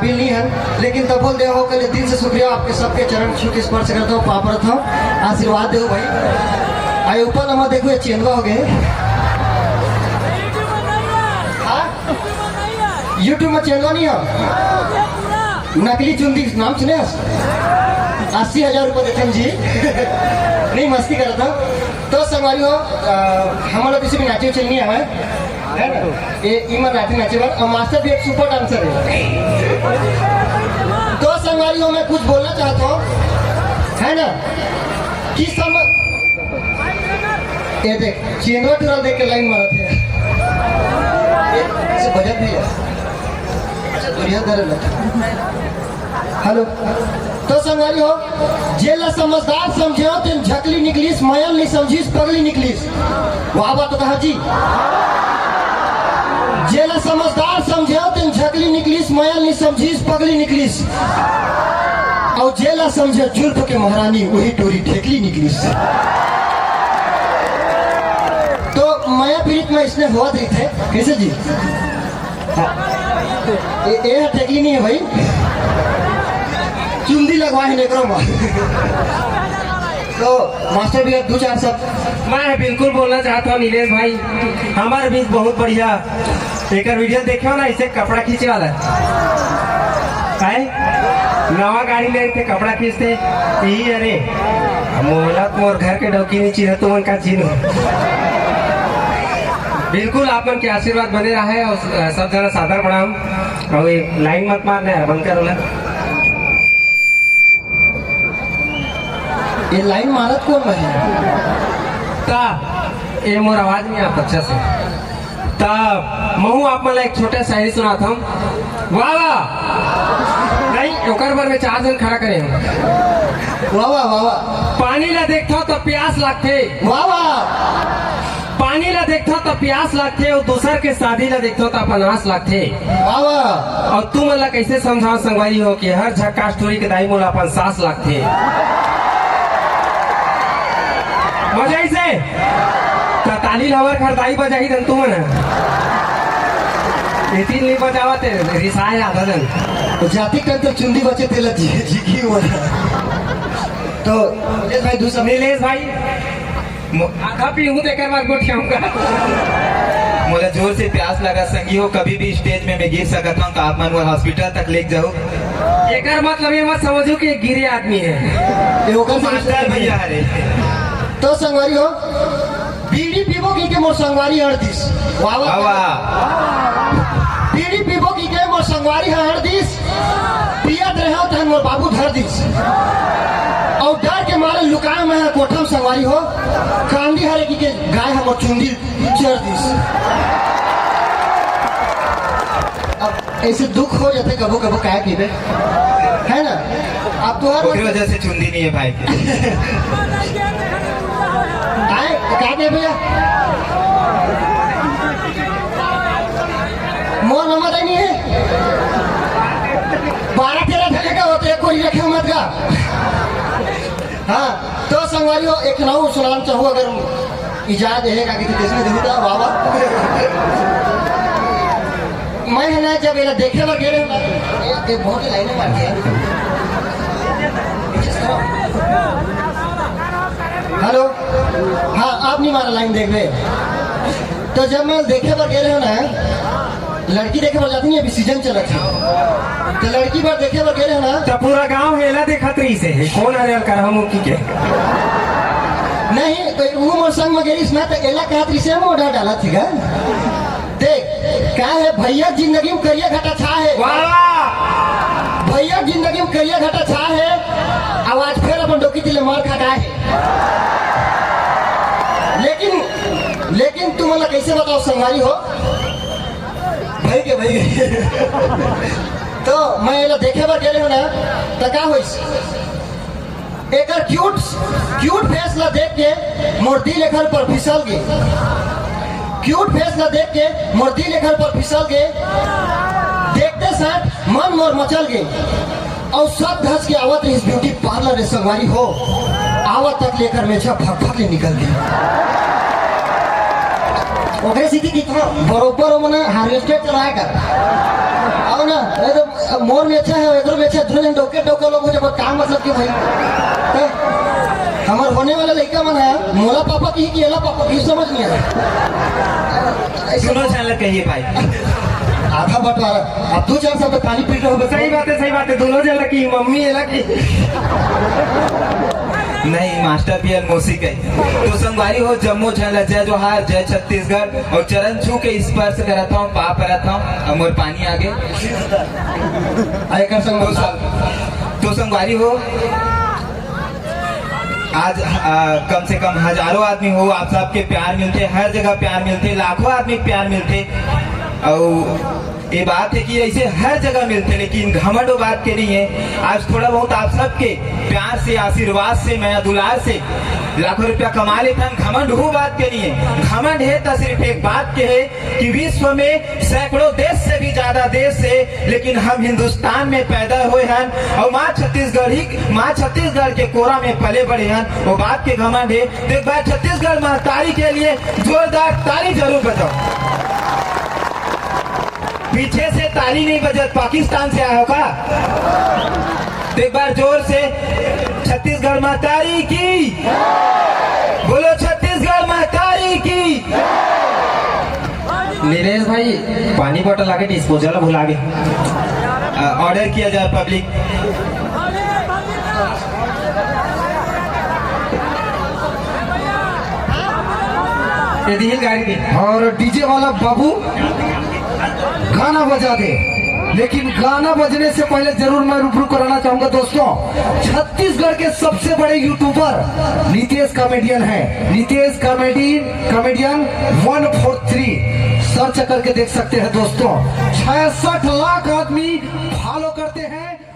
काबिल नहीं है, लेकिन तब बोल दे हो के लिए दिल से शुक्रिया आपके सबके चरण छू के स्पर्श करता हूँ, पापरत हूँ, आशीर्वाद दे भाई। आए ऊपर नंबर देखो ये चेंदवा हो गए। यूट्यूब में चेंदवा नहीं हो, नकली चुंदी नाम सुने 80,000 रुपये देते जी। नहीं मस्ती कर रहा था। तो संगवारी हो हमारा किसी भी नाचे चलनी है ना, ये इमर नाचे बार और मास्टर भी एक सुपर डांसर है। तो संगवारी हो मैं कुछ बोलना चाहता हूँ, है ना, कि ये देख चेंदवा टूरा देख के लाइन मारा थे, इसे बजट भी है। अच्छा दुनिया दर हेलो। तो संगवारी हो जेला समझदार समझो तेन झकली निकलीस, मयल नहीं समझीस पगली निकलीस। वाह बात तो कहा जी। जेला समझदार समझो तेन झकली निकलीस, मयल नहीं समझीस पगली निकलीस। और जेला समझे जुल्फ के महारानी वही टोरी ठेकली निकलीस। तो माया पीड़ित में इसने हुआ रही थे कैसे जी। ये ठेकली नहीं है भाई, चुंदी लगवाए नेकरों में। तो मास्टर भी दो चार सब मैं बिल्कुल बोलना चाहता हूँ नीलेश भाई, हमारे बीच बहुत बढ़िया एक वीडियो देखे हो ना, इसे कपड़ा खींचे वाला है, नवा गाड़ी ले थे कपड़ा खींचते यही। अरे मोहलत मोर घर के डौकी नीचे है तो उनका चीन बिल्कुल आप मन के आशीर्वाद बने रहा है। और सब जना सादर प्रणाम। और ये लाइन मत मारना है, बंद करो ना। ये लाइन मारत कौन है? तब ये मोर आवाज नहीं आता अच्छा से। तब महू आप मला एक छोटा शायरी सुनाता हूँ। वाह वाह नहीं ओकर बार में 4 जन खड़ा करे हैं। वाह वाह वाह वाह। पानी ला देखता तो प्यास लगते। वाह वाह। पानी ला देखता तो प्यास लगते और दूसर के शादी ला देखता तो अपनास लगते। वाह वाह। और तू मला कैसे समझाओ संगवारी हो कि हर झक्का स्टोरी के दाई मोला अपन सास लगते। मजा से ताली लवर खरदाई बजाई दन तू मन इतनी नहीं बजावते रिसाए आधा दन तो जाति कर तो चुंदी बचे तेला जी हुआ। तो नीलेश भाई दूसरा नीलेश भाई आधा पीऊँ देकर मैं गोठियाऊंगा। मुझे जोर से प्यास लगा संगी हो, कभी भी स्टेज में मैं गिर सकता हूँ तो आप मन हॉस्पिटल तक ले जाओ। एक मतलब ये मत समझो कि एक गिरे आदमी है, मास्टर भैया है। तो संगवारी हो बीड़ी पीबो की के मोर संगवारी 38। वाह वाह। बीड़ी पीबो की के मोर संगवारी 38, पियत रहे हो तहन मोर बाबू धर दिस। और डर के मारे लुकाए में है कोठम संगवारी हो, कांदी हरे की के गाय हम चुंदी चढ़ दिस। अब ऐसे दुख हो जाते कबो कबो काय पीबे, है ना। आप तो हर वजह से चुंदी नहीं है भाई। क्या दे भैया मोर नंबर नहीं है। 12-13 धक्के का होते हैं, कोई रखे मत का। हाँ तो संगवारी हो एक नाऊ सुनाना चाहूँ अगर इजाजत है कि देश में देखूँ तो। वाह वाह। मैं है ना जब ये देखे लग गए बहुत ही लाइनें मार दिया। हेलो हाँ आप नहीं मारा लाइन देख रहे। तो जब मैं देखे पर गए रहे ना, लड़की देखे पर जाती नहीं, अभी सीजन चला था तो लड़की पर देखे पर गए रहे ना, तो पूरा गांव हेला देखा रही से कौन आ रहा कर हम की के नहीं तो वो मोर संग में गेरिस ना तो एला कहत से मोड़ा डाला थी गा। देख क्या है भैया जिंदगी में करिया घटा छा है। वाह भैया जिंदगी में करिया घटा छा है, आवाज फिर अपन डोकी तिले मार खटा है। लेकिन तुम मतलब कैसे बताओ संगवारी हो भाई के भाई। तो मैं ये देखे बार गए हो ना तो क्या हो एक क्यूट फेस ला देख के मूर्ति लेखर पर फिसल गए। क्यूट फेस ला देख के मूर्ति लेखर पर फिसल गए। देखते साथ मन मोर मचल गए और सब धस के आवत इस ब्यूटी पार्लर संगवारी हो, आवत तक लेकर में फक निकल गई। ओकरे सीधी कितना बरोबर हो मना हार्वेस्टर चलाए कर आओ ना, तो अब मोर में अच्छा है एकरो में अच्छा दुनिया डोके डोके लोग हो जब काम मतलब कि भाई तो हमार होने वाला लड़का मन है मोला पापा की कि एला पापा की समझ नहीं आया ऐसे सुनो चैनल कहिए भाई। आधा बंटवारा अब 2-4 साल तो पानी पी रहे हो सही बात है दोनों जन की मम्मी एला की नहीं मास्टर पी मौसी कही तो संगवारी हो जम्मू झल जय जोहार जय छत्तीसगढ़ और चरण छू के स्पर्श करता हूँ पाप करता हूँ और पानी आगे आयकर संग तो संगवारी हो आज कम से कम हजारों आदमी हो आप सबके प्यार मिलते हर जगह प्यार मिलते लाखों आदमी प्यार मिलते और ये बात है कि ऐसे हर जगह मिलते लेकिन घमंड वो बात के नहीं है। आज थोड़ा बहुत आप सबके प्यार से आशीर्वाद से मैं दुलार से लाखों रुपया कमा लेता हूँ घमंड वो बात के नहीं है। घमंड है तो सिर्फ एक बात के है कि विश्व में सैकड़ों देश से भी ज्यादा देश है लेकिन हम हिंदुस्तान में पैदा हुए हैं और माँ छत्तीसगढ़ के कोरा में पले बड़े हैं वो बात के घमंड है। तो एक बार छत्तीसगढ़ महतारी के लिए जोरदार ताली जरूर बजाओ। पीछे से ताली नहीं बजत पाकिस्तान से आया होगा तो एक बार जोर से छत्तीसगढ़ महतारी की बोलो छत्तीसगढ़ महतारी की। नीलेश भाई पानी बोतल आगे डिस्पोजल भुला गए ऑर्डर किया जाए पब्लिक। ये दी गाड़ी की और डीजे वाला बाबू गाना बजा दे लेकिन गाना बजने से पहले जरूर मैं रूबरू कराना चाहूंगा दोस्तों छत्तीसगढ़ के सबसे बड़े यूट्यूबर नितेश कॉमेडियन है। नितेश कॉमेडियन 143 सर्च करके देख सकते हैं दोस्तों। 66 लाख आदमी फॉलो करते हैं।